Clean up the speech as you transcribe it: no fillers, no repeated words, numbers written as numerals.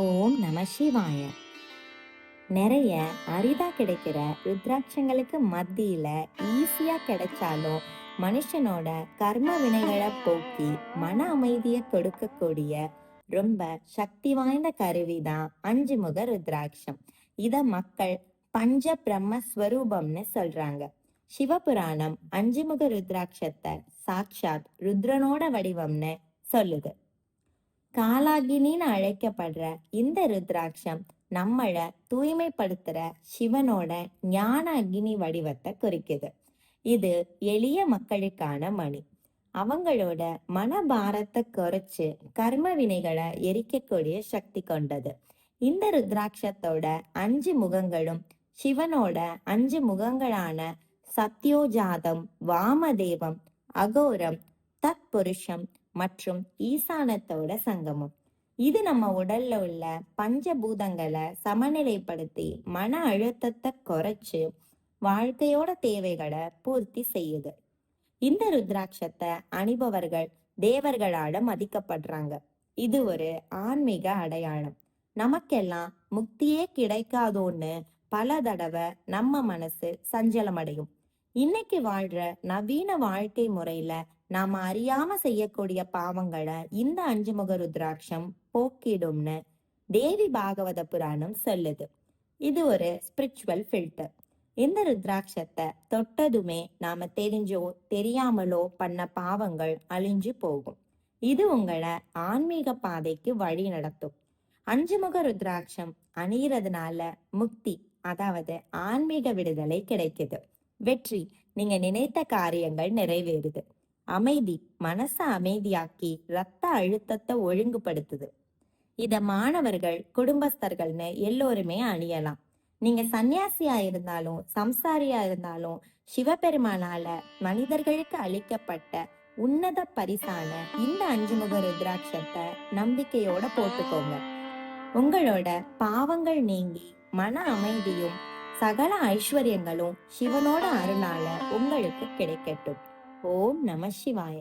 ஓம் நம சிவாய. நிறைய அரிதா கிடைக்கிற ருத்ராட்சங்களுக்கு மத்தியில ஈஸியா கிடைச்சாலும் மனுஷனோட கர்ம வினைகளை போக்கி மன அமைதியை கொடுக்கக்கூடிய ரொம்ப சக்தி வாய்ந்த கருவிதான் அஞ்சு முக ருத்ராட்சம். இத மக்கள் பஞ்ச பிரம்ம ஸ்வரூபம்னு சொல்றாங்க. சிவபுராணம் அஞ்சு முக ருத்ராட்சத்தை சாட்சாத் ருத்ரனோட வடிவம்னு சொல்லுது. காலாகினின்னு அழைக்கப்படுற இந்த ருத்ராட்சம் நம்மள தூய்மைப்படுத்துற சிவனோட ஞான அக்னி வடிவத்தை குறிக்குது. இது எளிய மக்களுக்கான மணி. அவங்களோட மனபாரத்தை குறைச்சு கர்ம வினைகளை எரிக்கக்கூடிய சக்தி கொண்டது. இந்த ருத்ராட்சத்தோட அஞ்சு முகங்களும் சிவனோட அஞ்சு முகங்களான சத்யோஜாதம், வாமதேவம், அகோரம், தத்புருஷம் மற்றும் ஈசானத்தோட சங்கமம். இது நம்ம உடல்ல உள்ள பஞ்சபூதங்களை சமநிலைப்படுத்தி மன அழுத்தத்தை குறைச்சு வாழ்க்கையோட தேவைகளை பூர்த்தி செய்யுது. இந்த ருத்ராட்சத்தை அணிபவர்கள் தேவர்களால மதிக்கப்படுறாங்க. இது ஒரு ஆன்மீக அடையாளம். நமக்கெல்லாம் முக்தியே கிடைக்காதோன்னு பல தடவை நம்ம மனசு சஞ்சலமடையும். இன்னைக்கு வாழ்ற நவீன வாழ்க்கை முறையில நாம அறியாம செய்யக்கூடிய பாவங்களை இந்த அஞ்சு முக ருத்ராட்சம் போக்கிடும்னு தேவி பாகவத புராணம் சொல்லுது. இது ஒரு ஸ்பிரிச்சுவல் ஃபில்டர். இந்த ருத்ராட்சத்தை தொட்டதுமே நாம தெரிஞ்சோ தெரியாமலோ பண்ண பாவங்கள் அழிஞ்சு போகும். இது உங்களை ஆன்மீக பாதைக்கு வழி நடத்தும். அஞ்சு முக ருத்ராட்சம் அணியறதுனால முக்தி, அதாவது ஆன்மீக விடுதலை கிடைக்குது. வெற்றி, நீங்க நினைத்த காரியங்கள் நிறைவேறுது. அமைதி, மனச அமைதியாக்கி ரத்த அழுத்தத்தை ஒழுங்குபடுத்துது. இத மாணவர்கள், குடும்பஸ்தர்கள்னு எல்லோருமே அணியலாம். நீங்க சன்னியாசியா இருந்தாலும் சம்சாரியா இருந்தாலும் சிவபெருமானால மனிதர்களுக்கு அளிக்கப்பட்ட உன்னத பரிசான இந்த அஞ்சு முக ருத்ராட்சத்தை நம்பிக்கையோட போட்டுக்கோங்க. உங்களோட பாவங்கள் நீங்கி மன அமைதியும் சகல ஐஸ்வர்யங்களும் சிவனோட அருளால உங்களுக்கு கிடைக்கட்டும். ஓம் நம சிவாய.